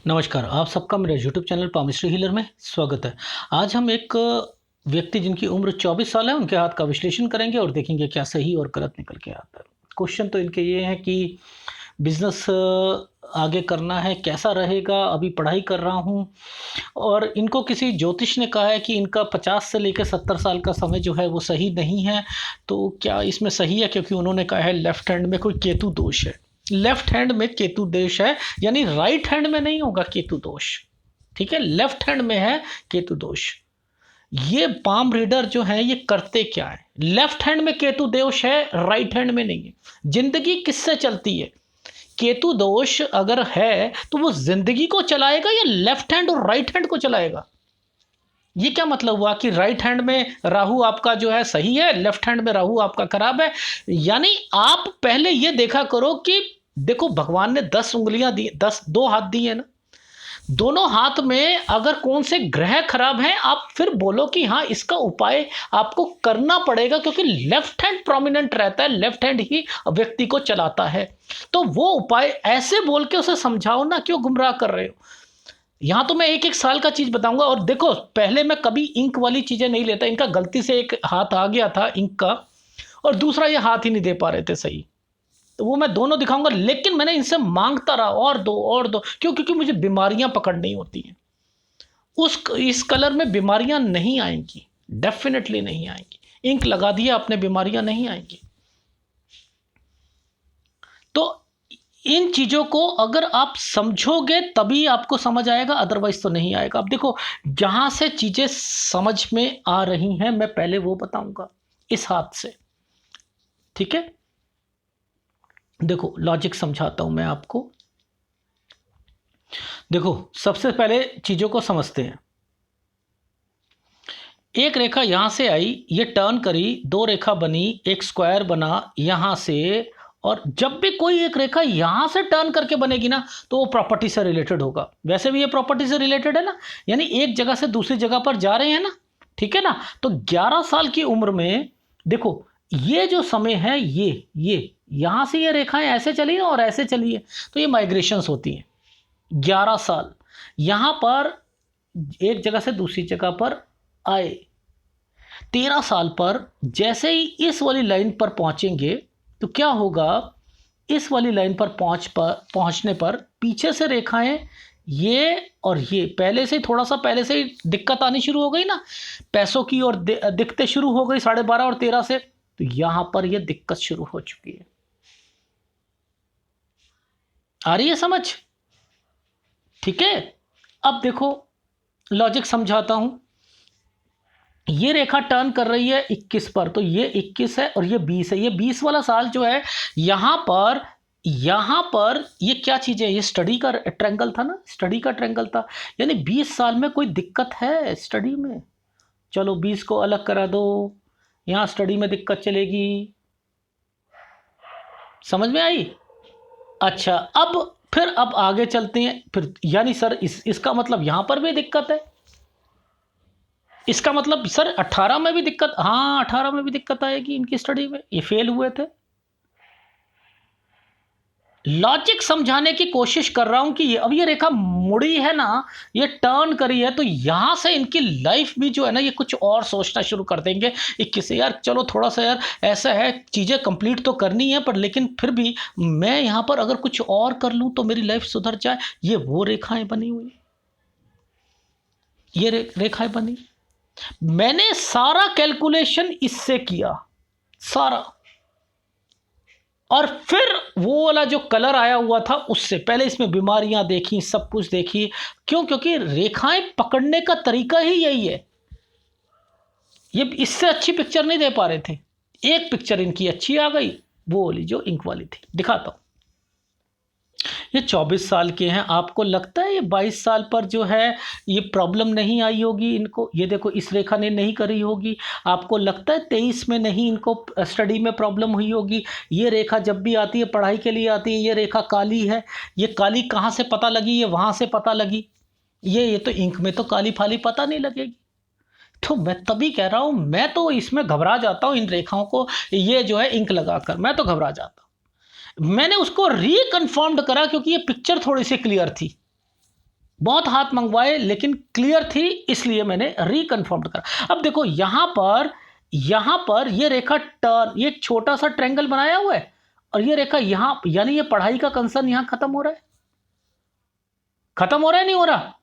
नमस्कार, आप सबका मेरे यूट्यूब चैनल पामिस्ट्री हीलर में स्वागत है। आज हम एक व्यक्ति जिनकी उम्र 24 साल है, उनके हाथ का विश्लेषण करेंगे और देखेंगे क्या सही और गलत निकल के आता है। क्वेश्चन तो इनके ये हैं कि बिज़नेस आगे करना है, कैसा रहेगा? अभी पढ़ाई कर रहा हूँ और इनको किसी ज्योतिष ने कहा है कि इनका 50 से लेकर 70 साल का समय जो है वो सही नहीं है। तो क्या इसमें सही है? क्योंकि उन्होंने कहा है लेफ्ट हैंड में कोई केतु दोष है। लेफ्ट हैंड में केतु दोष है, यानी राइट हैंड में नहीं होगा केतु दोष। ठीक है, लेफ्ट हैंड में है केतु दोष। ये पाम रीडर जो है ये करते क्या है? लेफ्ट हैंड में केतु दोष है, राइट हैंड में नहीं है। जिंदगी किससे चलती है? केतु दोष अगर है तो वो जिंदगी को चलाएगा या लेफ्ट हैंड और राइट हैंड को चलाएगा? ये क्या मतलब हुआ कि राइट हैंड में राहु आपका जो है सही है, लेफ्ट हैंड में राहु आपका खराब है? यानी आप पहले ये देखा करो कि देखो, भगवान ने 10 उंगलियां दी, 2 हाथ दिए है ना। दोनों हाथ में अगर कौन से ग्रह खराब हैं, आप फिर बोलो कि हाँ इसका उपाय आपको करना पड़ेगा, क्योंकि लेफ्ट हैंड प्रोमिनेंट रहता है, लेफ्ट हैंड ही व्यक्ति को चलाता है। तो वो उपाय ऐसे बोल के उसे समझाओ ना, क्यों गुमराह कर रहे हो? यहाँ तो मैं एक एक साल का चीज़ बताऊंगा। और देखो, पहले मैं कभी इंक वाली चीज़ें नहीं लेता। इनका गलती से एक हाथ आ गया था इंक का, और दूसरा ये हाथ ही नहीं दे पा रहे थे सही। तो वो मैं दोनों दिखाऊंगा, लेकिन मैंने इनसे मांगता रहा और दो और दो। क्यों? क्योंकि मुझे बीमारियां पकड़नी होती हैं। इस कलर में बीमारियां नहीं आएंगी, डेफिनेटली नहीं आएंगी। इंक लगा दिया आपने, बीमारियां नहीं आएंगी। तो इन चीज़ों को अगर आप समझोगे तभी आपको समझ आएगा, अदरवाइज तो नहीं आएगा। अब देखो, जहां से चीज़ें समझ में आ रही हैं मैं पहले वो बताऊंगा इस हाथ से। ठीक है, देखो लॉजिक समझाता हूं मैं आपको। देखो, सबसे पहले चीज़ों को समझते हैं। एक रेखा यहां से आई, ये टर्न करी, 2 रेखा बनी, एक स्क्वायर बना यहां से। और जब भी कोई एक रेखा यहां से टर्न करके बनेगी ना, तो वो प्रॉपर्टी से रिलेटेड होगा। वैसे भी ये प्रॉपर्टी से रिलेटेड है ना, यानी एक जगह से दूसरी जगह पर जा रहे हैं ना। ठीक है ना। तो 11 साल की उम्र में देखो, ये जो समय है, ये यहां से ये रेखाएं ऐसे चली ना और ऐसे चली है, तो ये माइग्रेशंस होती हैं। 11 साल यहां पर एक जगह से दूसरी जगह पर आए। 13 साल पर जैसे ही इस वाली लाइन पर पहुंचेंगे तो क्या होगा? इस वाली लाइन पर पहुंचने पर पीछे से रेखाएं ये और ये पहले से थोड़ा सा पहले से ही दिक्कत आनी शुरू हो गई ना, पैसों की और दिक्कतें शुरू हो गई 12.5 और 13 से। तो यहां पर ये दिक्कत शुरू हो चुकी है। आ रही है समझ? ठीक है। अब देखो, लॉजिक समझाता हूं। ये रेखा टर्न कर रही है 21 पर, तो ये 21 है और ये 20 है। ये 20 वाला साल जो है, यहां पर ये क्या चीज है? ये स्टडी का ट्रैंगल था ना, स्टडी का ट्रैंगल था। यानी 20 साल में कोई दिक्कत है स्टडी में? चलो 20 को अलग करा दो, यहां स्टडी में दिक्कत चलेगी। समझ में आई? अच्छा, अब आगे चलते हैं। फिर यानी सर इसका मतलब यहां पर भी दिक्कत है। इसका मतलब सर 18 में भी दिक्कत? हाँ, 18 में भी दिक्कत आएगी इनकी स्टडी में, ये फेल हुए थे। लॉजिक समझाने की कोशिश कर रहा हूं कि अब ये रेखा मुड़ी है ना, ये टर्न करी है, तो यहां से इनकी लाइफ भी जो है ना, ये कुछ और सोचना शुरू कर देंगे। 21 से यार चलो थोड़ा सा यार ऐसा है, चीजें कंप्लीट तो करनी है, पर लेकिन फिर भी मैं यहां पर अगर कुछ और कर लूं तो मेरी लाइफ सुधर जाए। ये वो रेखाएं बनी हुई, ये रेखाएं बनी। मैंने सारा कैलकुलेशन इससे किया, सारा। और फिर वो वाला जो कलर आया हुआ था उससे पहले इसमें बीमारियां देखी, सब कुछ देखी। क्यों? क्योंकि रेखाएं पकड़ने का तरीका ही यही है। ये इससे अच्छी पिक्चर नहीं दे पा रहे थे। एक पिक्चर इनकी अच्छी आ गई, वो वाली जो इंक वाली थी। दिखाता हूं। ये 24 साल के हैं। आपको लगता है ये 22 साल पर जो है ये प्रॉब्लम नहीं आई होगी इनको? ये देखो, इस रेखा ने नहीं करी होगी। आपको लगता है 23 में नहीं इनको स्टडी में प्रॉब्लम हुई होगी? ये रेखा जब भी आती है पढ़ाई के लिए आती है। ये रेखा काली है। ये काली कहाँ से पता लगी? ये वहाँ से पता लगी। ये तो इंक में तो काली फाली पता नहीं लगेगी। तो मैं तभी कह रहा हूँ, मैं तो इसमें घबरा जाता हूँ इन रेखाओं को, ये जो है इंक लगाकर मैं तो घबरा जाता हूँ। मैंने उसको रिकन्फर्म्ड करा क्योंकि ये पिक्चर थोड़ी सी क्लियर थी। बहुत हाथ मंगवाए लेकिन क्लियर थी, इसलिए मैंने रिकन्फर्म करा। अब देखो यहां पर ये रेखा टर्न, ये एक छोटा सा ट्रायंगल बनाया हुआ है और ये रेखा यहां, यानी ये पढ़ाई का कंसर्न यहां खत्म हो रहा है। खत्म हो रहा है नहीं हो रहा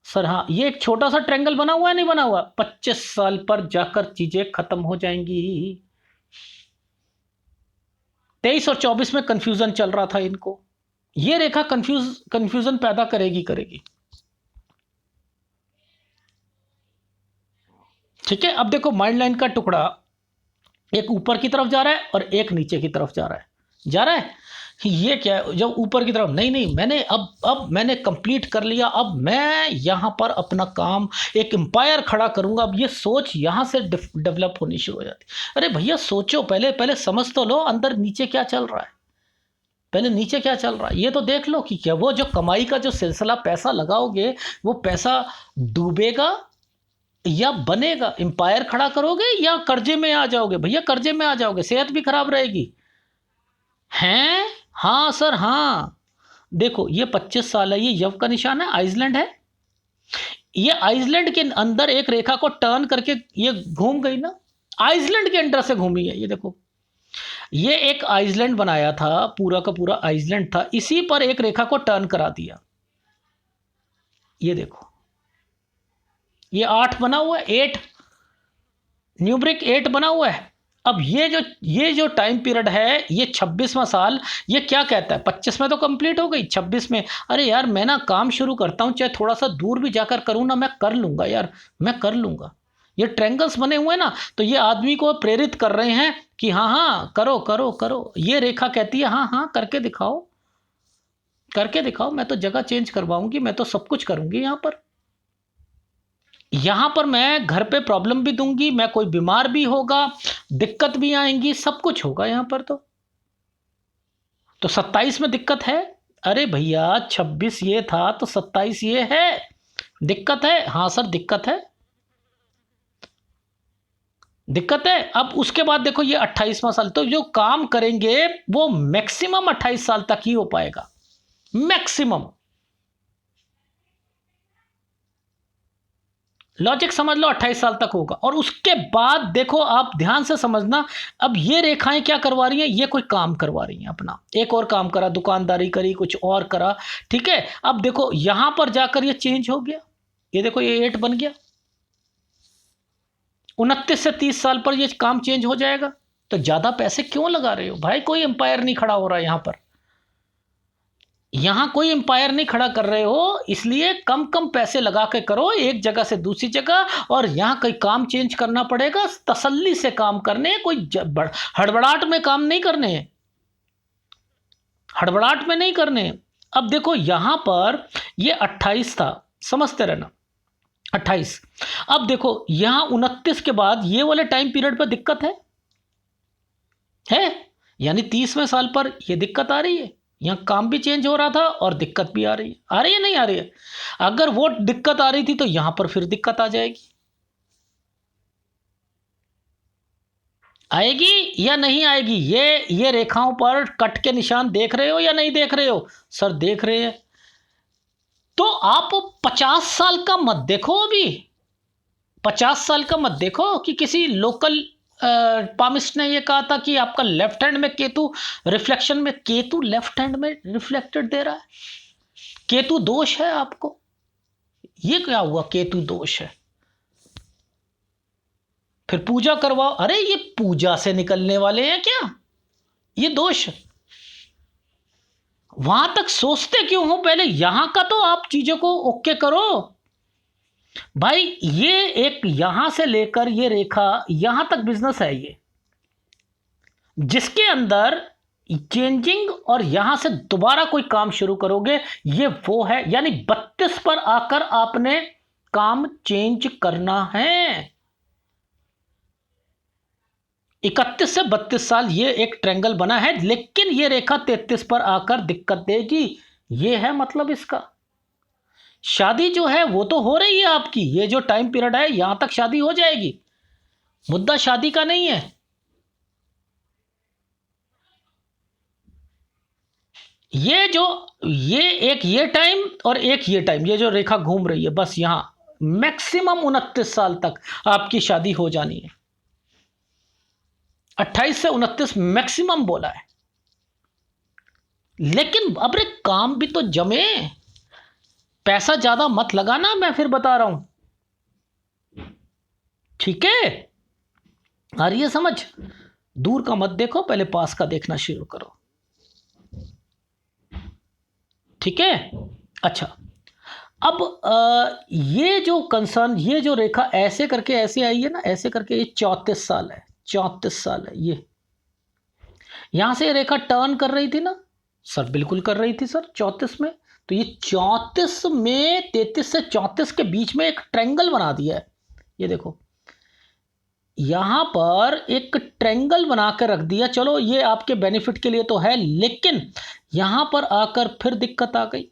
सर? हाँ, ये एक छोटा सा ट्रायंगल बना हुआ है नहीं बना हुआ? 25 साल पर जाकर चीजें खत्म हो जाएंगी। 23 और 24 में कंफ्यूजन चल रहा था इनको, ये रेखा कंफ्यूजन पैदा करेगी। ठीक है, अब देखो माइंड लाइन का टुकड़ा एक ऊपर की तरफ जा रहा है और एक नीचे की तरफ जा रहा है। ये क्या है? जब ऊपर की तरफ, नहीं मैंने अब मैंने कंप्लीट कर लिया, अब मैं यहां पर अपना काम, एक एम्पायर खड़ा करूंगा। अब ये सोच यहां से डेवलप होनी शुरू हो जाती। अरे भैया सोचो, पहले समझ तो लो अंदर नीचे क्या चल रहा है। पहले नीचे क्या चल रहा है ये तो देख लो कि क्या वो जो कमाई का जो सिलसिला, पैसा लगाओगे वो पैसा डूबेगा या बनेगा? एम्पायर खड़ा करोगे या कर्जे में आ जाओगे? भैया कर्जे में आ जाओगे, सेहत भी खराब रहेगी। हैं? हाँ सर हाँ। देखो ये 25 साल है, ये यव का निशान है, आइसलैंड है। ये आइसलैंड के अंदर एक रेखा को टर्न करके ये घूम गई ना, आइसलैंड के अंदर से घूमी है। ये देखो, ये एक आइसलैंड बनाया था, पूरा का पूरा आइसलैंड था, इसी पर एक रेखा को टर्न करा दिया। ये देखो, ये 8 बना हुआ है, 8 न्यूमरिक 8 बना हुआ है। अब ये जो टाइम पीरियड है, ये 26वां साल, ये क्या कहता है? 25 में तो कंप्लीट हो गई, 26 में अरे यार मैं ना काम शुरू करता हूं, चाहे थोड़ा सा दूर भी जाकर करूं ना, मैं कर लूंगा यार, मैं कर लूंगा। ये ट्रायंगल्स बने हुए ना, तो ये आदमी को प्रेरित कर रहे हैं कि हाँ हाँ करो करो करो। ये रेखा कहती है हाँ हाँ करके दिखाओ, करके दिखाओ, मैं तो जगह चेंज करवाऊंगी, मैं तो सब कुछ करूंगी यहां पर मैं घर पे प्रॉब्लम भी दूंगी, मैं कोई बीमार भी होगा, दिक्कत भी आएंगी, सब कुछ होगा यहां पर। तो 27 में दिक्कत है? अरे भैया 26 ये था तो 27 ये है, दिक्कत है? हाँ सर दिक्कत है, दिक्कत है। अब उसके बाद देखो ये 28वां साल, तो जो काम करेंगे वो मैक्सिमम 28 साल तक ही हो पाएगा, मैक्सिमम। लॉजिक समझ लो, 28 साल तक होगा। और उसके बाद देखो, आप ध्यान से समझना, अब ये रेखाएं क्या करवा रही हैं? ये कोई काम करवा रही हैं, अपना एक और काम करा, दुकानदारी करी, कुछ और करा, ठीक है। अब देखो यहां पर जाकर ये चेंज हो गया, ये देखो ये 8 बन गया। 29 से 30 साल पर ये काम चेंज हो जाएगा। तो ज्यादा पैसे क्यों लगा रहे हो भाई? कोई एम्पायर नहीं खड़ा हो रहा यहां पर, यहां कोई एम्पायर नहीं खड़ा कर रहे हो, इसलिए कम कम पैसे लगा के करो, एक जगह से दूसरी जगह। और यहां कोई काम चेंज करना पड़ेगा, तसल्ली से काम करने, कोई हड़बड़ाहट में काम नहीं करने, हड़बड़ाहट में नहीं करने। अब देखो यहां पर ये 28 था, समझते रहना 28। अब देखो यहां 29 के बाद ये वाले टाइम पीरियड पर दिक्कत है, यानी 30वें साल पर ये दिक्कत आ रही है। यहाँ काम भी चेंज हो रहा था और दिक्कत भी आ रही है नहीं आ रही है? अगर वो दिक्कत आ रही थी तो यहां पर फिर दिक्कत आ जाएगी, आएगी या नहीं आएगी? ये रेखाओं पर कट के निशान देख रहे हो या नहीं देख रहे हो? सर देख रहे हैं। तो आप 50 साल का मत देखो, अभी 50 साल का मत देखो कि किसी लोकल पामिस्ट ने ये कहा था कि आपका लेफ्ट हैंड में केतु रिफ्लेक्शन में, केतु लेफ्ट हैंड में रिफ्लेक्टेड दे रहा है, केतु दोष है आपको। ये क्या हुआ? केतु दोष है, फिर पूजा करवाओ। अरे ये पूजा से निकलने वाले हैं क्या ये दोष? वहां तक सोचते क्यों हो? पहले यहां का तो आप चीजों को ओके करो भाई। ये एक यहां से लेकर ये रेखा यहां तक बिजनेस है ये, जिसके अंदर चेंजिंग और यहां से दोबारा कोई काम शुरू करोगे, ये वो है। यानी 32 पर आकर आपने काम चेंज करना है। 31 से 32 साल ये एक ट्रायंगल बना है, लेकिन ये रेखा 33 पर आकर दिक्कत देगी, ये है मतलब इसका। शादी जो है वो तो हो रही है आपकी, ये जो टाइम पीरियड है यहां तक शादी हो जाएगी, मुद्दा शादी का नहीं है। ये जो ये टाइम और एक ये टाइम, ये जो रेखा घूम रही है, बस यहां मैक्सिमम 29 साल तक आपकी शादी हो जानी है। 28 से 29 मैक्सिमम बोला है। लेकिन अब रे काम भी तो जमे, पैसा ज्यादा मत लगाना, मैं फिर बता रहा हूं। ठीक है, आ रही है समझ? दूर का मत देखो, पहले पास का देखना शुरू करो। ठीक है, अच्छा। अब ये जो कंसर्न, ये जो रेखा ऐसे करके ऐसे आई है ना, ऐसे करके, ये 34 साल है, 34 साल है ये। यहां से ये रेखा टर्न कर रही थी ना सर, बिल्कुल कर रही थी सर 34 में। तो ये 34 में 33 से 34 के बीच में एक ट्रायंगल बना दिया है। ये देखो, यहां पर एक ट्रायंगल बना कर रख दिया। चलो ये आपके बेनिफिट के लिए तो है, लेकिन यहां पर आकर फिर दिक्कत आ गई।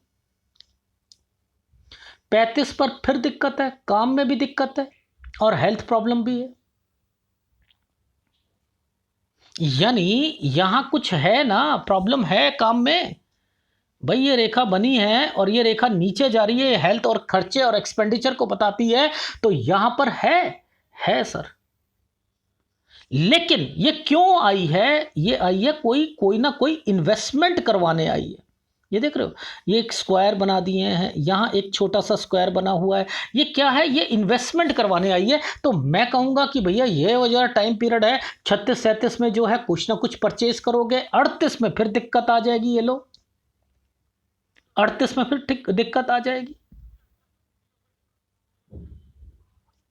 35 पर फिर दिक्कत है, काम में भी दिक्कत है और हेल्थ प्रॉब्लम भी है। यानी यहां कुछ है ना, प्रॉब्लम है काम में। भाई ये रेखा बनी है और ये रेखा नीचे जा रही है, हेल्थ और खर्चे और एक्सपेंडिचर को बताती है। तो यहां पर है सर। लेकिन ये क्यों आई है? ये आई है कोई ना कोई इन्वेस्टमेंट करवाने आई है। ये देख रहे हो, ये एक स्क्वायर बना दिए हैं, यहां एक छोटा सा स्क्वायर बना हुआ है। ये क्या है? ये इन्वेस्टमेंट करवाने आई है। तो मैं कहूंगा कि भैया ये वो जो टाइम पीरियड है 36-37 में जो है कुछ ना कुछ परचेज करोगे। 38 में फिर दिक्कत आ जाएगी। ये लो, 38 में फिर दिक्कत आ जाएगी।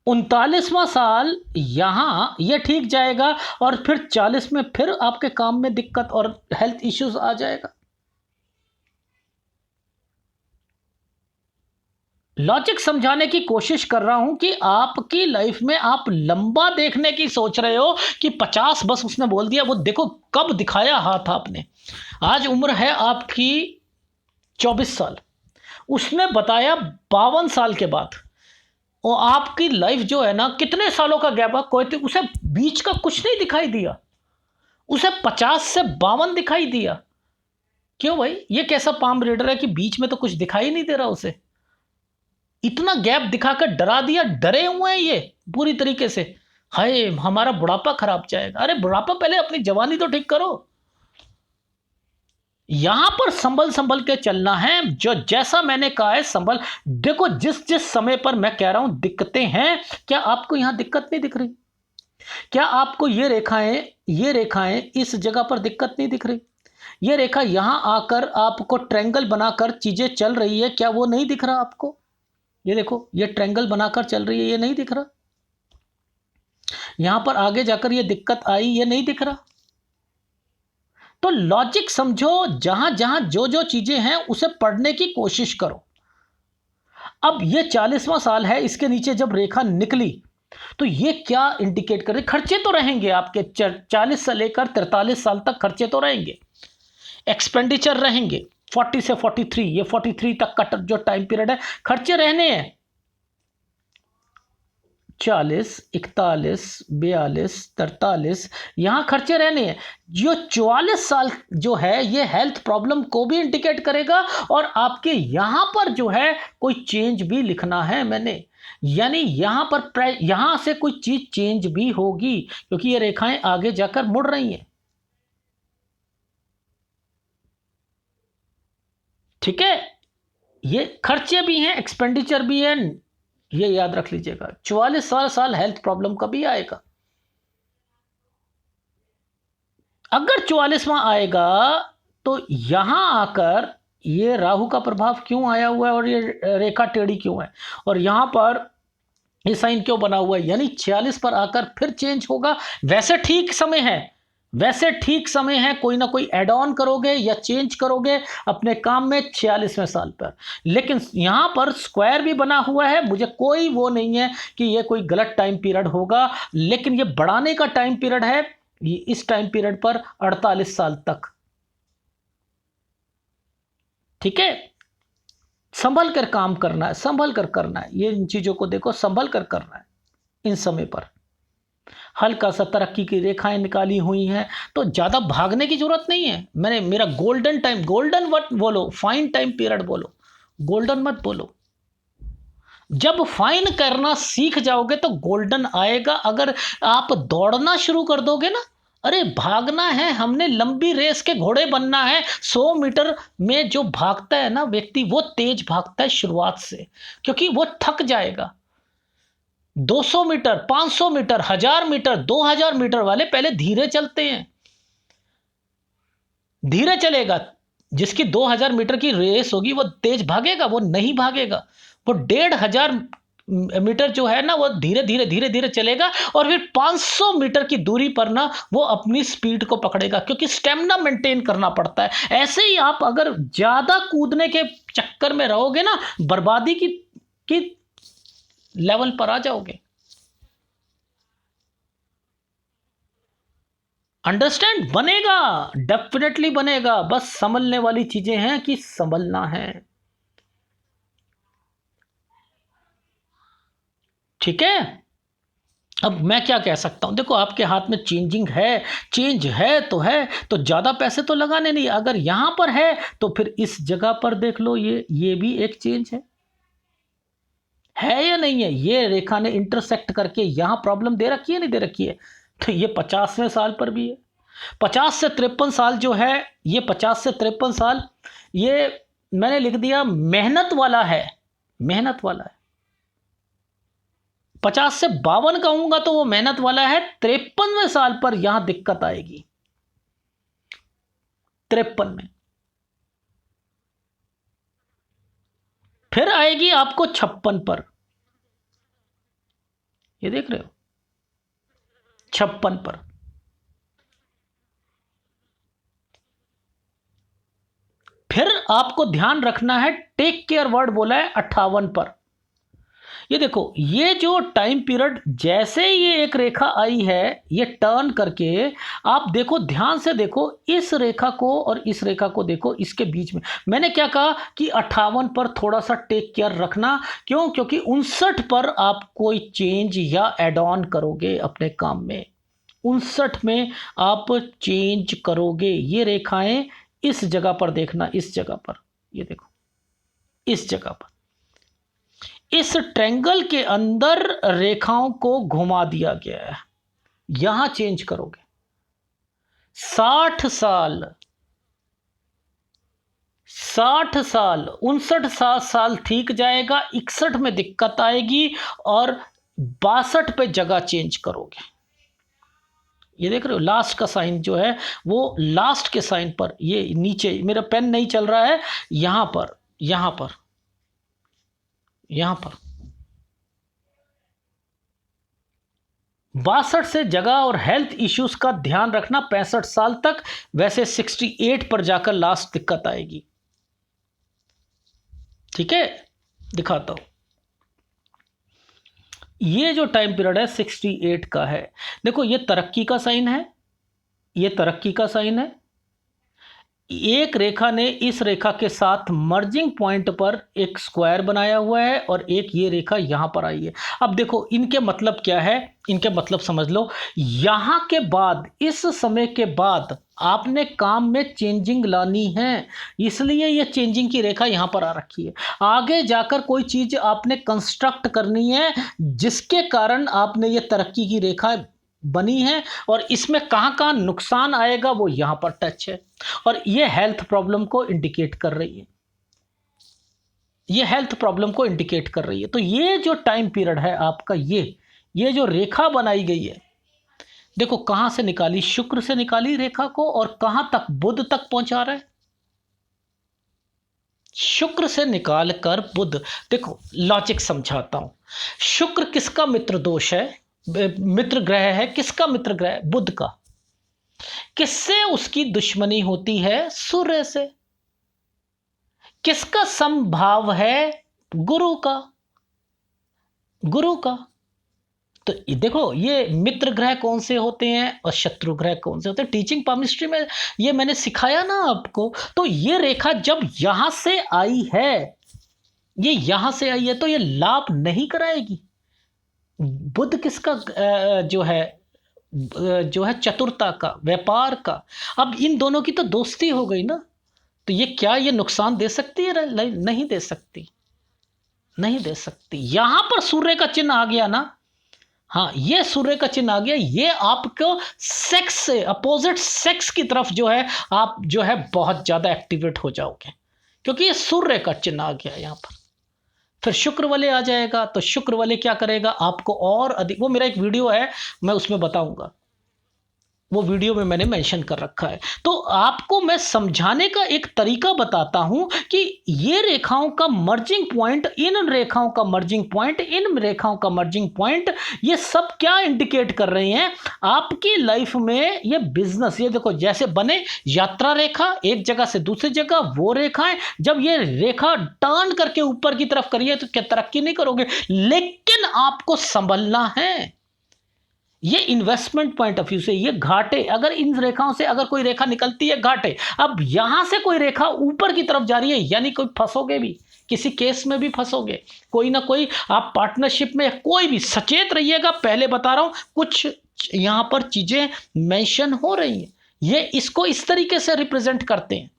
39वां साल यहां ये ठीक जाएगा और फिर 40 में फिर आपके काम में दिक्कत और हेल्थ इश्यूज आ जाएगा। लॉजिक समझाने की कोशिश कर रहा हूं कि आपकी लाइफ में आप लंबा देखने की सोच रहे हो कि 50 बस उसने बोल दिया। वो देखो कब दिखाया हाथ आपने। आज उम्र है आपकी 24 साल, उसने बताया 52 साल के बाद। और आपकी लाइफ जो है ना, कितने सालों का गैप है, कोई उसे बीच का कुछ नहीं दिखाई दिया। उसे 50 से 52 दिखाई दिया। क्यों भाई? ये कैसा पाम रीडर है कि बीच में तो कुछ दिखाई नहीं दे रहा उसे? इतना गैप दिखाकर डरा दिया। डरे हुए हैं ये पूरी तरीके से। हाय हमारा बुढ़ापा खराब जाएगा। अरे बुढ़ापा पहले अपनी जवानी तो ठीक करो। यहां पर संभल संभल के चलना है। जो जैसा मैंने कहा है संभल। देखो जिस जिस समय पर मैं कह रहा हूं दिक्कतें हैं, क्या आपको यहां दिक्कत नहीं दिख रही? क्या आपको ये रेखाएं इस जगह पर दिक्कत नहीं दिख रही? ये रेखा यहां आकर आपको ट्रायंगल बनाकर चीजें चल रही है, क्या वो नहीं दिख रहा आपको? ये देखो, ये ट्रायंगल बनाकर चल रही है, ये नहीं दिख रहा? यहां पर आगे जाकर ये दिक्कत आई, ये नहीं दिख रहा? तो लॉजिक समझो, जहां जहां जो जो चीजें हैं उसे पढ़ने की कोशिश करो। अब ये 40वां साल है, इसके नीचे जब रेखा निकली तो ये क्या इंडिकेट कर रही? खर्चे तो रहेंगे आपके 40 से लेकर 43 साल तक, खर्चे तो रहेंगे, एक्सपेंडिचर रहेंगे। 40 से 43, ये 43 तक का जो टाइम पीरियड है, खर्चे रहने हैं। 40, 41, 42, 43, यहां खर्चे रहने हैं। जो 44 साल जो है, ये हेल्थ प्रॉब्लम को भी इंडिकेट करेगा। और आपके यहां पर जो है कोई चेंज भी लिखना है मैंने। यानी यहां पर यहां से कोई चीज चेंज भी होगी, क्योंकि ये रेखाएं आगे जाकर मुड़ रही हैं। ठीक है, ये खर्चे भी हैं, एक्सपेंडिचर भी है। ये याद रख लीजिएगा, 44 साल हेल्थ प्रॉब्लम का भी आएगा। अगर 44वां आएगा तो यहां आकर ये राहु का प्रभाव क्यों आया हुआ है और ये रेखा टेढ़ी क्यों है और यहां पर ये साइन क्यों बना हुआ है? यानी 46 पर आकर फिर चेंज होगा। वैसे ठीक समय है, वैसे ठीक समय है, कोई ना कोई एड ऑन करोगे या चेंज करोगे अपने काम में 46वें साल पर। लेकिन यहां पर स्क्वायर भी बना हुआ है, मुझे कोई वो नहीं है कि ये कोई गलत टाइम पीरियड होगा, लेकिन ये बढ़ाने का टाइम पीरियड है। ये इस टाइम पीरियड पर 48 साल तक। ठीक है, संभल कर काम करना है, संभल कर करना है। ये इन चीजों को देखो, संभल कर करना है इन समय पर। हल्का सा तरक्की की रेखाएं निकाली हुई हैं, तो ज़्यादा भागने की जरूरत नहीं है। मेरा गोल्डन टाइम, गोल्डन मत बोलो, फाइन टाइम पीरियड बोलो, गोल्डन मत बोलो। जब फाइन करना सीख जाओगे तो गोल्डन आएगा। अगर आप दौड़ना शुरू कर दोगे ना, अरे भागना है, हमने लंबी रेस के घोड़े बनना है। 100 मीटर में जो भागता है ना व्यक्ति, वो तेज भागता है शुरुआत से, क्योंकि वो थक जाएगा। 200 मीटर, 500 मीटर, 1000 मीटर, 2000 मीटर वाले पहले धीरे चलते हैं, धीरे चलेगा। जिसकी 2000 मीटर की रेस होगी वो तेज भागेगा? वो नहीं भागेगा। वो 1500 मीटर जो है ना, वो धीरे धीरे धीरे धीरे चलेगा, और फिर 500 मीटर की दूरी पर ना वो अपनी स्पीड को पकड़ेगा, क्योंकि स्टेमिना मेंटेन करना पड़ता है। ऐसे ही आप अगर ज्यादा कूदने के चक्कर में रहोगे ना, बर्बादी की लेवल पर आ जाओगे। अंडरस्टैंड? बनेगा, डेफिनेटली बनेगा। बस संभलने वाली चीजें हैं कि संभलना है। ठीक है। अब मैं क्या कह सकता हूं, देखो आपके हाथ में चेंजिंग है, चेंज है, तो ज्यादा पैसे तो लगाने नहीं। अगर यहां पर है तो फिर इस जगह पर देख लो, ये भी एक चेंज है या नहीं है? ये रेखा ने इंटरसेक्ट करके यहां प्रॉब्लम दे रखी है, नहीं दे रखी है? तो ये 50वें साल पर भी है। 50 से 53 साल जो है, ये 50 से 53 साल, ये मैंने लिख दिया मेहनत वाला है, मेहनत वाला है। 50 से 52 कहूंगा तो वो मेहनत वाला है। 53वें साल पर यहां दिक्कत आएगी, 53 में। फिर आएगी आपको 56 पर, ये देख रहे हो, 56 पर। फिर आपको ध्यान रखना है, टेक केयर वर्ड बोला है 58 पर। ये देखो, ये जो टाइम पीरियड, जैसे ये एक रेखा आई है, ये टर्न करके, आप देखो, ध्यान से देखो, इस रेखा को और इस रेखा को देखो, इसके बीच में मैंने क्या कहा कि 58 पर थोड़ा सा टेक केयर रखना। क्यों? क्योंकि 59 पर आप कोई चेंज या एड ऑन करोगे अपने काम में। 59 में आप चेंज करोगे। ये रेखाएं इस जगह पर देखना, इस जगह पर, ये देखो, इस जगह पर, इस ट्रायंगल के अंदर रेखाओं को घुमा दिया गया है। यहां चेंज करोगे। 60 साल, 60 साल, 59 साल ठीक जाएगा, 61 में दिक्कत आएगी, और 62 पे जगह चेंज करोगे। ये देख रहे हो, लास्ट का साइन जो है, वो लास्ट के साइन पर, ये नीचे, मेरा पेन नहीं चल रहा है, यहां पर, यहां पर, यहां पर 62 से जगह और हेल्थ इश्यूज का ध्यान रखना 65 साल तक। वैसे 68 पर जाकर लास्ट दिक्कत आएगी। ठीक है, दिखाता हूं। ये जो टाइम पीरियड है 68 का है। देखो, ये तरक्की का साइन है, ये तरक्की का साइन है। एक रेखा ने इस रेखा के साथ मर्जिंग पॉइंट पर एक स्क्वायर बनाया हुआ है, और एक ये रेखा यहां पर आई है। अब देखो, इनके मतलब क्या है, इनके मतलब समझ लो। यहां के बाद, इस समय के बाद आपने काम में चेंजिंग लानी है, इसलिए ये चेंजिंग की रेखा यहां पर आ रखी है। आगे जाकर कोई चीज आपने कंस्ट्रक्ट करनी है, जिसके कारण आपने ये तरक्की की रेखा बनी है, और इसमें कहां कहां नुकसान आएगा वो यहां पर टच है, और ये हेल्थ प्रॉब्लम को इंडिकेट कर रही है, ये हेल्थ प्रॉब्लम को इंडिकेट कर रही है। तो ये जो टाइम पीरियड है आपका, ये जो रेखा बनाई गई है, देखो कहां से निकाली, शुक्र से निकाली रेखा को, और कहां तक, बुध तक पहुंचा रहा है। शुक्र से निकालकर बुध, देखो लॉजिक समझाता हूं। शुक्र किसका मित्र दोष है, मित्र ग्रह है? किसका मित्र ग्रह? बुध का। किससे उसकी दुश्मनी होती है? सूर्य से। किसका समभाव है? गुरु का, गुरु का। तो देखो, ये मित्र ग्रह कौन से होते हैं और शत्रु ग्रह कौन से होते हैं, टीचिंग पामिस्ट्री में ये मैंने सिखाया ना आपको। तो ये रेखा जब यहां से आई है, ये यहां से आई है, तो ये लाभ नहीं कराएगी। बुध किसका जो है, जो है चतुरता का, व्यापार का। अब इन दोनों की तो दोस्ती हो गई ना, तो ये क्या ये नुकसान दे सकती है? नहीं दे सकती, नहीं दे सकती। यहां पर सूर्य का चिन्ह आ गया ना, हाँ ये सूर्य का चिन्ह आ गया, ये आपको सेक्स से, अपोजिट सेक्स की तरफ जो है आप जो है बहुत ज्यादा एक्टिवेट हो जाओगे, क्योंकि ये सूर्य का चिन्ह आ गया यहां पर। फिर शुक्र वाले आ जाएगा, तो शुक्र वाले क्या करेगा आपको और अधिक, वो मेरा एक वीडियो है मैं उसमें बताऊंगा, वो वीडियो में मैंने मेंशन कर रखा है। तो आपको मैं समझाने का एक तरीका बताता हूं कि ये रेखाओं का मर्जिंग पॉइंट, इन रेखाओं का मर्जिंग पॉइंट, इन रेखाओं का मर्जिंग पॉइंट, ये सब क्या इंडिकेट कर रही हैं आपकी लाइफ में। ये बिजनेस, ये देखो जैसे बने यात्रा रेखा एक जगह से दूसरी जगह, वो रेखाएं जब ये रेखा टर्न करके ऊपर की तरफ करिए तो क्या तरक्की नहीं करोगे, लेकिन आपको संभलना है। ये इन्वेस्टमेंट पॉइंट ऑफ व्यू से ये घाटे, अगर इन रेखाओं से अगर कोई रेखा निकलती है घाटे, अब यहां से कोई रेखा ऊपर की तरफ जा रही है यानी कोई फंसोगे भी, किसी केस में भी फंसोगे, कोई ना कोई आप पार्टनरशिप में, कोई भी सचेत रहिएगा, पहले बता रहा हूं कुछ यहां पर चीजें मेंशन हो रही हैं, ये इसको इस तरीके से रिप्रेजेंट करते हैं।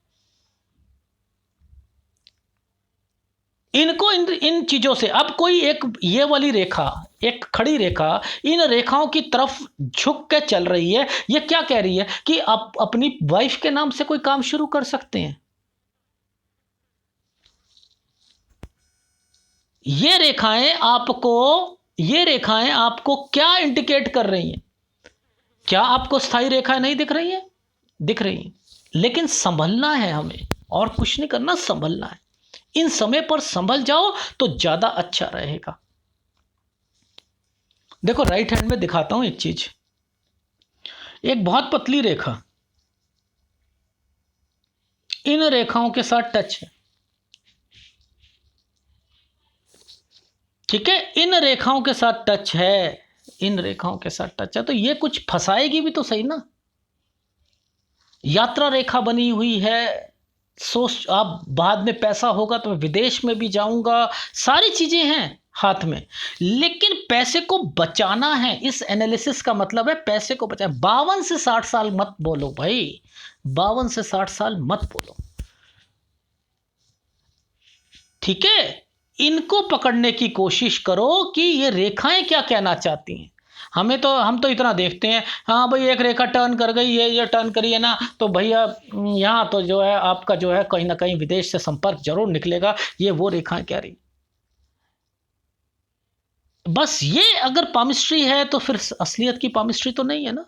इनको इन चीजों से, अब कोई एक ये वाली रेखा, एक खड़ी रेखा इन रेखाओं की तरफ झुक के चल रही है, ये क्या कह रही है कि आप अपनी वाइफ के नाम से कोई काम शुरू कर सकते हैं। ये रेखाएं आपको क्या इंडिकेट कर रही हैं? क्या आपको स्थायी रेखाएं नहीं दिख रही हैं? दिख रही हैं, लेकिन संभलना है हमें, और कुछ नहीं करना, संभलना है। इन समय पर संभल जाओ तो ज्यादा अच्छा रहेगा। देखो राइट हैंड में दिखाता हूं एक चीज, एक बहुत पतली रेखा इन रेखाओं के साथ टच है, ठीक है, इन रेखाओं के साथ टच है, इन रेखाओं के साथ टच है, तो ये कुछ फंसाएगी भी तो सही ना। यात्रा रेखा बनी हुई है, सोच आप बाद में पैसा होगा तो मैं विदेश में भी जाऊंगा, सारी चीजें हैं हाथ में, लेकिन पैसे को बचाना है। इस एनालिसिस का मतलब है पैसे को बचाना। 52 से 60 साल मत बोलो भाई, 52 से 60 साल मत बोलो, ठीक है। इनको पकड़ने की कोशिश करो कि ये रेखाएं क्या कहना चाहती हैं। हम तो इतना देखते हैं, हाँ भाई एक रेखा टर्न कर गई, ये टर्न करी है ना, तो भैया यहाँ तो जो है आपका जो है कहीं ना कहीं विदेश से संपर्क जरूर निकलेगा, ये वो रेखाएं कह रही। बस ये अगर पामिस्ट्री है तो फिर असलियत की पामिस्ट्री तो नहीं है ना।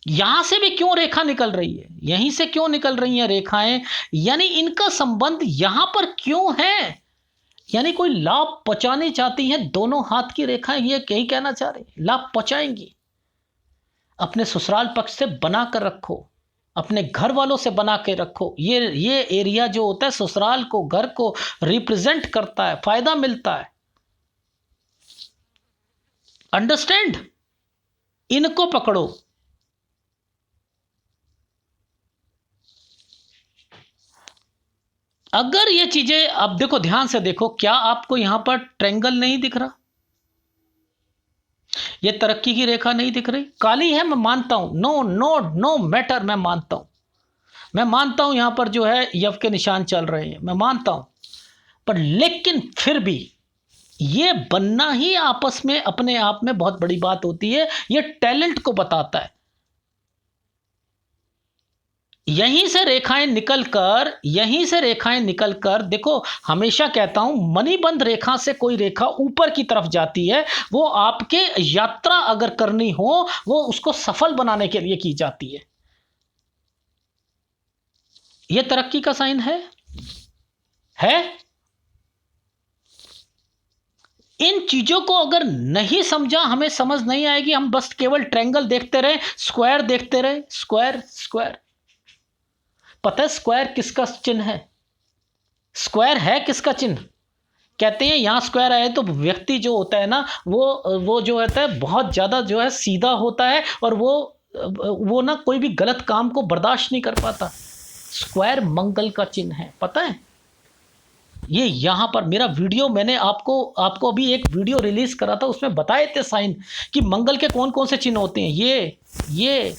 यहां से भी क्यों रेखा निकल रही है, यहीं से क्यों निकल रही हैं रेखाएं, यानी इनका संबंध यहां पर क्यों है, यानी कोई लाभ पहुंचानी चाहती हैं दोनों हाथ की रेखाएं, ये यही कहना चाह रही, लाभ पहुंचाएंगी। अपने ससुराल पक्ष से बना कर रखो, अपने घर वालों से बना के रखो। ये एरिया जो होता है ससुराल को, घर को रिप्रेजेंट करता है, फायदा मिलता है। अंडरस्टैंड, इनको पकड़ो। अगर ये चीजें, अब देखो ध्यान से देखो, क्या आपको यहां पर ट्रेंगल नहीं दिख रहा, ये तरक्की की रेखा नहीं दिख रही, काली है मैं मानता हूं, नो नो नो मैटर, मैं मानता हूं यहां पर जो है यव के निशान चल रहे हैं, मैं मानता हूं, पर लेकिन फिर भी ये बनना ही आपस में अपने आप में बहुत बड़ी बात होती है, ये टैलेंट को बताता है। यहीं से रेखाएं निकलकर देखो, हमेशा कहता हूं मणिबंध रेखा से कोई रेखा ऊपर की तरफ जाती है, वो आपके यात्रा अगर करनी हो वो उसको सफल बनाने के लिए की जाती है। यह तरक्की का साइन है। इन चीजों को अगर नहीं समझा, हमें समझ नहीं आएगी, हम बस केवल ट्रायंगल देखते रहे, स्क्वायर देखते रहे, स्क्वायर। पता है स्क्वायर किसका चिन्ह है, स्क्वायर है किसका चिन्ह? कहते हैं यहां स्क्वायर आए तो व्यक्ति जो होता है ना, वो जो होता है बहुत ज्यादा जो है सीधा होता है, और वो ना कोई भी गलत काम को बर्दाश्त नहीं कर पाता। स्क्वायर मंगल का चिन्ह है, पता है। ये यहाँ पर मेरा वीडियो मैंने आपको अभी एक वीडियो रिलीज करा था, उसमें बताए थे साइन कि मंगल के कौन कौन से चिन्ह होते हैं। ये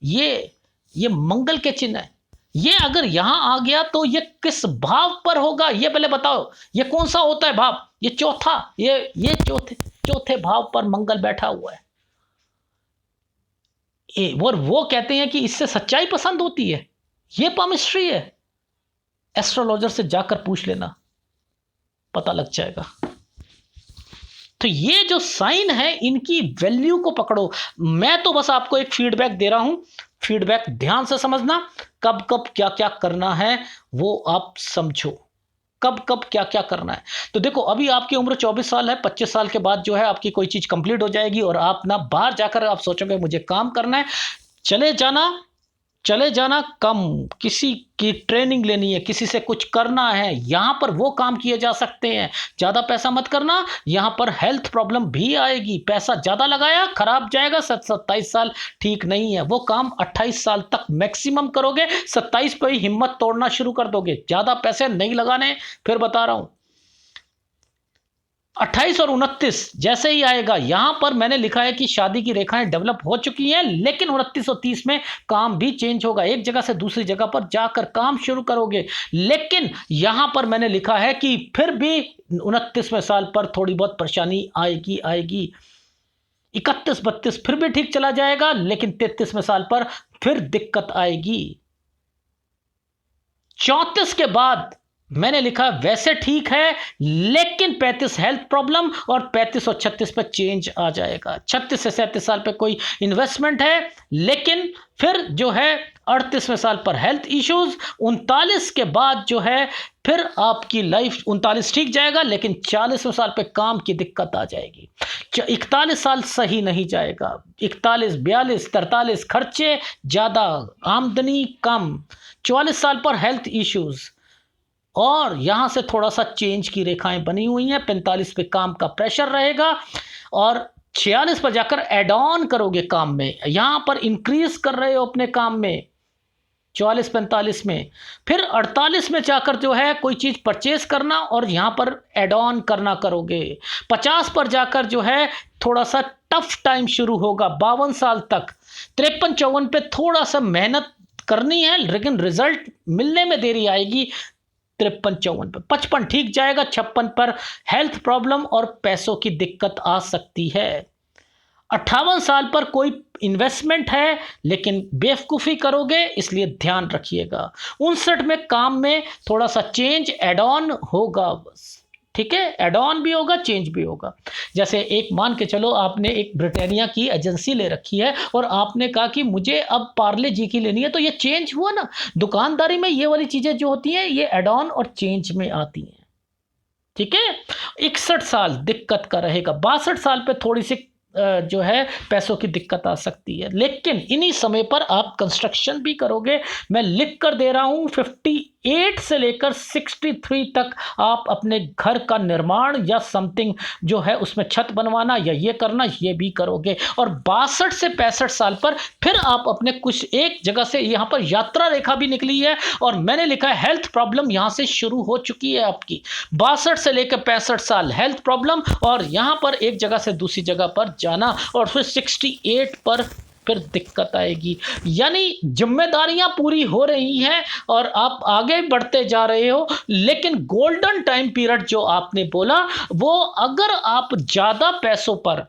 ये ये मंगल के चिन्ह है। ये अगर यहां आ गया तो ये किस भाव पर होगा, ये पहले बताओ। ये कौन सा होता है भाव? ये चौथा, ये चौथे भाव पर मंगल बैठा हुआ है। और वो कहते हैं कि इससे सच्चाई पसंद होती है। ये पामिस्ट्री है। एस्ट्रोलॉजर से जाकर पूछ लेना, पता लग जाएगा। तो ये जो साइन है, इनकी वैल्यू को पकड़ो। मैं तो बस आपको एक फीडबैक दे रहा हूं। फीडबैक ध्यान से समझना। कब कब क्या क्या करना है वो आप समझो। कब कब क्या क्या करना है। तो देखो, अभी आपकी उम्र 24 साल है। 25 साल के बाद जो है आपकी कोई चीज कंप्लीट हो जाएगी और आप ना बाहर जाकर आप सोचोगे मुझे काम करना है। चले जाना कम, किसी की ट्रेनिंग लेनी है, किसी से कुछ करना है, यहां पर वो काम किए जा सकते हैं। ज्यादा पैसा मत करना, यहां पर हेल्थ प्रॉब्लम भी आएगी। पैसा ज्यादा लगाया, खराब जाएगा। 27 साल ठीक नहीं है। वो काम 28 साल तक मैक्सिमम करोगे, 27 पे ही हिम्मत तोड़ना शुरू कर दोगे। ज्यादा पैसे नहीं लगाने। फिर बता रहा हूं, 28 और 29 जैसे ही आएगा, यहां पर मैंने लिखा है कि शादी की रेखाएं डेवलप हो चुकी हैं, लेकिन 29 और 30 में काम भी चेंज होगा। एक जगह से दूसरी जगह पर जाकर काम शुरू करोगे। लेकिन यहां पर मैंने लिखा है कि फिर भी 29वें साल पर थोड़ी बहुत परेशानी आएगी। 31-32 फिर भी ठीक चला जाएगा, लेकिन 33वें साल पर फिर दिक्कत आएगी। 34 के बाद मैंने लिखा वैसे ठीक है, लेकिन 35 हेल्थ प्रॉब्लम और 35 और 36 पे चेंज आ जाएगा। 36 से 37 साल पे कोई इन्वेस्टमेंट है, लेकिन फिर जो है 38वें साल पर हेल्थ इश्यूज। 39 के बाद जो है फिर आपकी लाइफ, 39 ठीक जाएगा, लेकिन 40वें साल पे काम की दिक्कत आ जाएगी। 41 साल सही नहीं जाएगा। 41, 42, 43 खर्चे ज्यादा, आमदनी कम। 44 साल पर हेल्थ इश्यूज और यहां से थोड़ा सा चेंज की रेखाएं बनी हुई हैं। 45 पे काम का प्रेशर रहेगा और 46 पर जाकर एड ऑन करोगे काम में। यहां पर इंक्रीज कर रहे हो अपने काम में 44-45 में। फिर 48 में जाकर जो है कोई चीज परचेज करना और यहां पर एड ऑन करना करोगे। 50 पर जाकर जो है थोड़ा सा टफ टाइम शुरू होगा 52 साल तक। 53-54 पे थोड़ा सा मेहनत करनी है, लेकिन रिजल्ट मिलने में देरी आएगी। 53-54 पर 55 ठीक जाएगा। 56 पर हेल्थ प्रॉब्लम और पैसों की दिक्कत आ सकती है। 58 साल पर कोई इन्वेस्टमेंट है, लेकिन बेवकूफ़ी करोगे, इसलिए ध्यान रखिएगा। 59 में काम में थोड़ा सा चेंज एड ऑन होगा बस। ठीक है, एड ऑन भी होगा, चेंज भी होगा। जैसे एक मान के चलो, आपने एक ब्रिटानिया की एजेंसी ले रखी है और आपने कहा कि मुझे अब पार्ले जी की लेनी है, तो ये चेंज हुआ ना। दुकानदारी में ये वाली चीज़ें जो होती हैं, ये एड ऑन और चेंज में आती हैं। ठीक है। 61 साल दिक्कत का रहेगा। 62 साल पे थोड़ी सी जो है पैसों की दिक्कत आ सकती है, लेकिन इन्हीं समय पर आप कंस्ट्रक्शन भी करोगे। मैं लिख कर दे रहा हूं, 58 से लेकर 63 तक आप अपने घर का निर्माण या समथिंग जो है उसमें छत बनवाना या ये करना, ये भी करोगे। और 62 से 65 साल पर फिर आप अपने कुछ एक जगह से, यहां पर यात्रा रेखा भी निकली है और मैंने लिखा है हेल्थ प्रॉब्लम यहां से शुरू हो चुकी है आपकी। 62 से लेकर 65 साल हेल्थ प्रॉब्लम और यहां पर एक जगह से दूसरी जगह पर जाना, और फिर 68 पर फिर दिक्कत आएगी। यानी जिम्मेदारियां पूरी हो रही हैं और आप आगे बढ़ते जा रहे हो, लेकिन गोल्डन टाइम पीरियड जो आपने बोला, वो अगर आप ज्यादा पैसों पर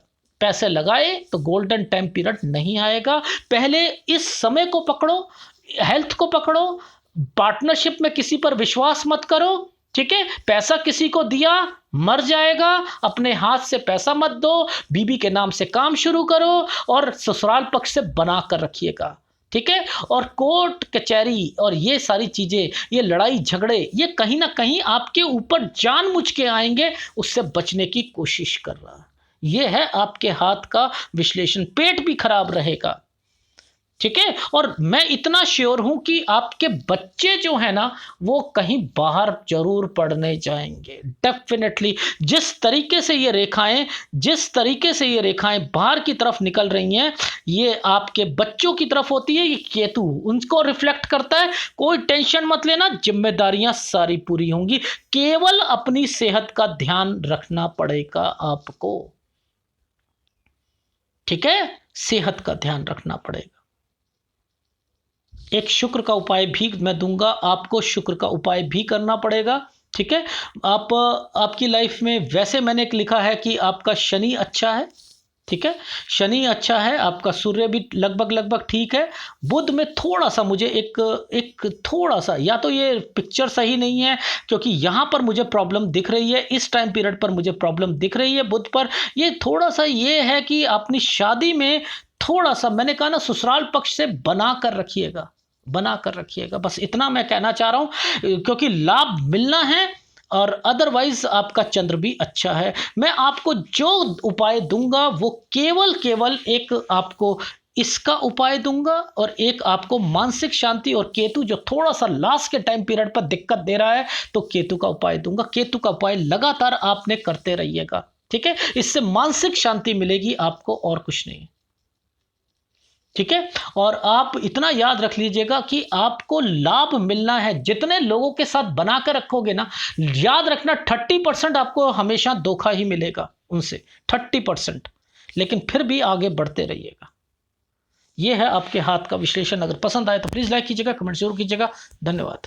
पैसे लगाए तो गोल्डन टाइम पीरियड नहीं आएगा। पहले इस समय को पकड़ो, हेल्थ को पकड़ो, पार्टनरशिप में किसी पर विश्वास मत करो। ठीक है, पैसा किसी को दिया मर जाएगा, अपने हाथ से पैसा मत दो। बीबी के नाम से काम शुरू करो और ससुराल पक्ष से बना कर रखिएगा। ठीक है, और कोर्ट कचहरी और ये सारी चीजें, ये लड़ाई झगड़े, ये कहीं ना कहीं आपके ऊपर जानबूझ के आएंगे, उससे बचने की कोशिश कर रहा। ये है आपके हाथ का विश्लेषण। पेट भी खराब रहेगा, ठीक है। और मैं इतना श्योर हूं कि आपके बच्चे जो है ना वो कहीं बाहर जरूर पढ़ने जाएंगे डेफिनेटली। जिस तरीके से ये रेखाएं बाहर की तरफ निकल रही हैं, ये आपके बच्चों की तरफ होती है, ये केतु उनको रिफ्लेक्ट करता है। कोई टेंशन मत लेना, जिम्मेदारियां सारी पूरी होंगी, केवल अपनी सेहत का ध्यान रखना पड़ेगा आपको। ठीक है, सेहत का ध्यान रखना पड़ेगा। एक शुक्र का उपाय भी मैं दूंगा आपको, शुक्र का उपाय भी करना पड़ेगा। ठीक है, आपकी लाइफ में वैसे मैंने एक लिखा है कि आपका शनि अच्छा है। ठीक है, शनि अच्छा है, आपका सूर्य भी लगभग ठीक है। बुध में थोड़ा सा मुझे एक थोड़ा सा, या तो ये पिक्चर सही नहीं है क्योंकि यहां पर मुझे प्रॉब्लम दिख रही है, इस टाइम पीरियड पर मुझे प्रॉब्लम दिख रही है बुध पर। ये थोड़ा सा ये है कि अपनी शादी में थोड़ा सा, मैंने कहा ना, ससुराल पक्ष से बना कर रखिएगा, बस इतना मैं कहना चाह रहा हूं, क्योंकि लाभ मिलना है और अदरवाइज आपका चंद्र भी अच्छा है। मैं आपको जो उपाय दूंगा वो केवल एक आपको इसका उपाय दूंगा और एक आपको मानसिक शांति, और केतु जो थोड़ा सा लास्ट के टाइम पीरियड पर दिक्कत दे रहा है तो केतु का उपाय दूंगा। केतु का उपाय लगातार आपने करते रहिएगा। ठीक है, इससे मानसिक शांति मिलेगी आपको, और कुछ नहीं। ठीक है, और आप इतना याद रख लीजिएगा कि आपको लाभ मिलना है, जितने लोगों के साथ बनाकर रखोगे ना, याद रखना 30% आपको हमेशा धोखा ही मिलेगा उनसे, 30%। लेकिन फिर भी आगे बढ़ते रहिएगा। यह है आपके हाथ का विश्लेषण। अगर पसंद आए तो प्लीज लाइक कीजिएगा, कमेंट जरूर कीजिएगा। धन्यवाद।